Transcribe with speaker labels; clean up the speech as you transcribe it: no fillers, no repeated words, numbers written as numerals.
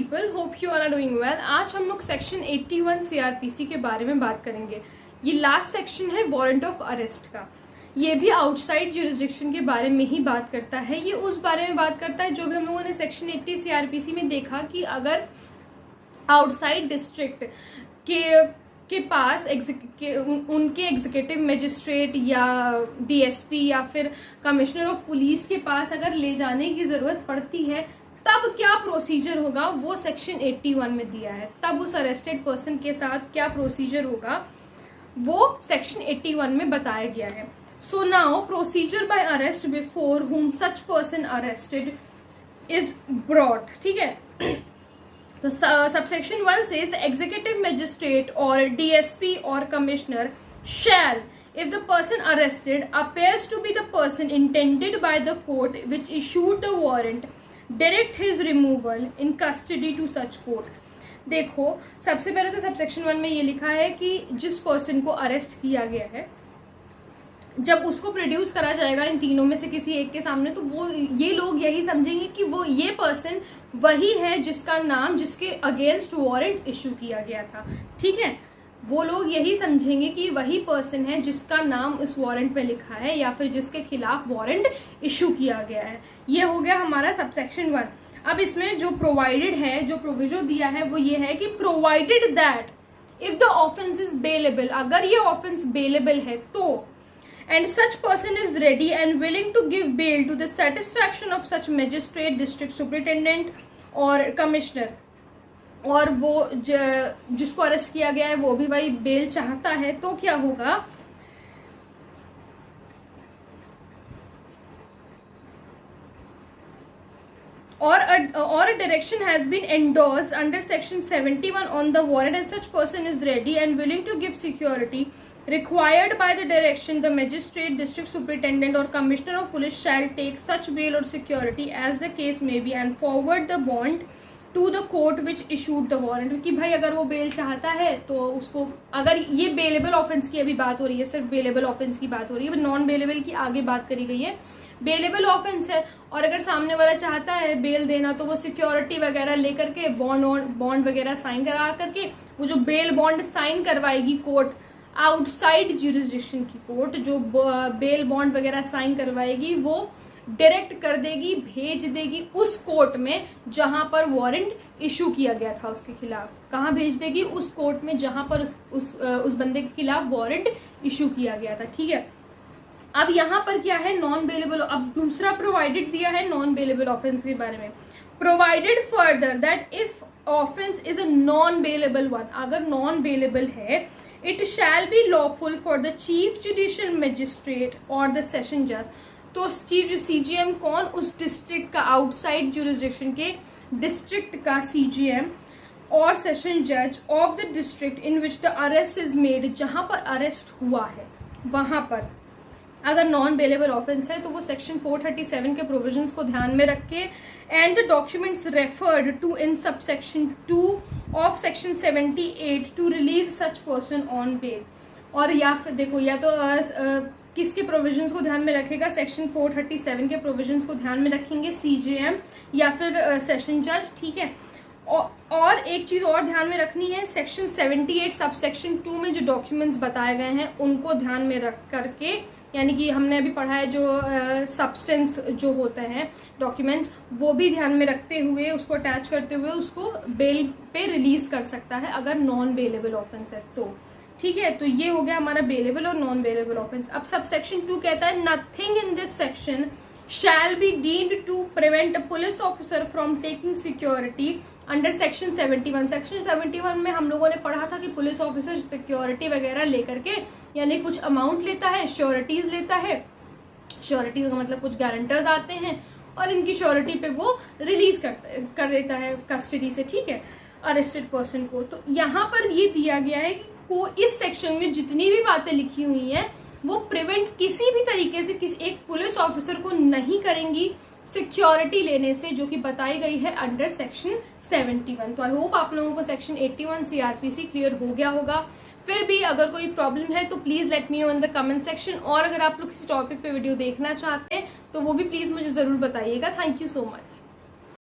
Speaker 1: People, hope you are doing well. आज हम लोग सेक्शन 81 सीआरपीसी के बारे में बात करेंगे। ये लास्ट सेक्शन है वारंट ऑफ अरेस्ट का। ये भी आउटसाइड ज्यूरिसडिक्शन के बारे में ही बात करता है। ये उस बारे में बात करता है जो भी हम लोगों ने सेक्शन 80 सीआरपीसी में देखा कि अगर आउटसाइड डिस्ट्रिक्ट के पास उनके एग्जीक्यूटिव मजिस्ट्रेट या डीएसपी या फिर कमिश्नर ऑफ पुलिस के पास अगर ले जाने की जरूरत पड़ती है तब क्या प्रोसीजर होगा, वो सेक्शन 81 में दिया है। तब उस अरेस्टेड पर्सन के साथ क्या प्रोसीजर होगा वो सेक्शन 81 में बताया गया है। So now procedure by arrest before whom such person arrested is brought. ठीक है, तो subsection 1 says the executive magistrate or DSP or commissioner shall, if the person arrested appears to be the person intended by the court which issued the warrant, direct his removal in custody to such court। देखो, सबसे पहले तो subsection 1 में ये लिखा है कि जिस पर्सन को अरेस्ट किया गया है जब उसको प्रोड्यूस करा जाएगा इन तीनों में से किसी एक के सामने, तो वो ये लोग यही समझेंगे कि वो ये पर्सन वही है जिसका नाम जिसके अगेंस्ट वारंट इशू किया गया था। ठीक है, वो लोग यही समझेंगे कि वही पर्सन है जिसका नाम उस वारंट में लिखा है या फिर जिसके खिलाफ वारंट इशू किया गया है। ये हो गया हमारा सबसेक्शन 1। अब इसमें जो प्रोवाइडेड है, जो प्रोविजन दिया है वो ये है कि provided that if the offence is bailable, अगर ये ऑफेंस बेलेबल है तो and such person is ready and willing to give bail to the satisfaction of such magistrate, district superintendent और commissioner, और वो जिसको अरेस्ट किया गया है वो भी वही बेल चाहता है, तो क्या होगा, or a direction has been endorsed under section 71 on the warrant and such person is ready and willing to give security required by the direction, the magistrate, district superintendent or commissioner of police shall take such bail or security as the case may be and forward the bond to the court which issued the warrant। कि भाई अगर वो bell चाहता है तो उसको, अगर ये बेलेबल ऑफेंस की अभी बात हो रही है, सिर्फ बेलेबल ऑफेंस की बात हो रही है, नॉन बेलेबल की आगे बात करी गई है। बेलेबल ऑफेंस है और अगर सामने वाला चाहता है बेल देना तो वो सिक्योरिटी वगैरह लेकर के बॉन्ड वगैरह साइन करा करके वो जो बेल बॉन्ड साइन करवाएगी कोर्ट, आउटसाइड ज्यूरिसडिक्शन की कोर्ट जो बेल बॉन्ड वगैरह साइन करवाएगी वो डायरेक्ट कर देगी, भेज देगी उस कोर्ट में जहां पर वारंट इशू किया गया था उसके खिलाफ। कहाँ भेज देगी? उस कोर्ट में जहां पर उस बंदे के खिलाफ वारंट इशू किया गया था। ठीक है, अब यहाँ पर क्या है, नॉन बेलेबल। अब दूसरा प्रोवाइडेड दिया है नॉन बेलेबल ऑफेंस के बारे में। Provided further that if offence is a non bailable one, अगर नॉन बेलेबल है, it shall be lawful for the chief judicial magistrate और द सेशन जज। तो चीफ सीजीएम कौन? उस डिस्ट्रिक्ट का, आउटसाइड ज्यूरिसडिक्शन के डिस्ट्रिक्ट का सीजीएम और सेशन जज of the district in which the arrest is made, जहां पर अरेस्ट हुआ है वहां पर अगर नॉन बेलेबल ऑफेंस है तो वो सेक्शन 437 के प्रोविजंस को ध्यान में रख के and the documents referred to in subsection 2 of section 78 to release such person on bail. और या फिर देखो, या तो किसके प्रोविजंस को ध्यान में रखेगा, सेक्शन 437 के प्रोविजंस को ध्यान में रखेंगे सीजेएम या फिर सेशन जज। ठीक है, और एक चीज और ध्यान में रखनी है, सेक्शन 78 सबसेक्शन 2 में जो डॉक्यूमेंट्स बताए गए हैं उनको ध्यान में रख करके, यानी कि हमने अभी पढ़ा है जो सब्सटेंस जो होता है डॉक्यूमेंट, वो भी ध्यान में रखते हुए उसको अटैच करते हुए उसको बेल पे रिलीज कर सकता है अगर नॉन बेलेबल ऑफेंस है तो। ठीक है, तो ये हो गया हमारा बेलेबल और नॉन बेलेबल ऑफेंस। अब सबसेक्शन 2 कहता है nothing in this section shall be deemed to prevent a police officer from taking security under section 71। Section 71 में हम लोगों ने पढ़ा था कि पुलिस ऑफिसर सिक्योरिटी वगैरह लेकर के, यानी कुछ अमाउंट लेता है, श्योरिटीज लेता है, श्योरिटीज का मतलब कुछ गारंटर्स आते हैं और इनकी श्योरिटी पे वो रिलीज कर देता है कस्टडी से। ठीक है, अरेस्टेड पर्सन को। तो यहाँ पर ये दिया गया है कि इस सेक्शन में जितनी भी बातें लिखी हुई हैं वो प्रिवेंट किसी भी तरीके से किसी एक पुलिस ऑफिसर को नहीं करेंगी सिक्योरिटी लेने से, जो कि बताई गई है अंडर सेक्शन 71। तो आई होप आप लोगों को सेक्शन 81 सीआरपीसी क्लियर हो गया होगा। फिर भी अगर कोई प्रॉब्लम है तो please let me know in the comment section, और अगर आप लोग किसी टॉपिक पे वीडियो देखना चाहते हैं तो वो भी प्लीज मुझे जरूर बताइएगा। Thank you so much.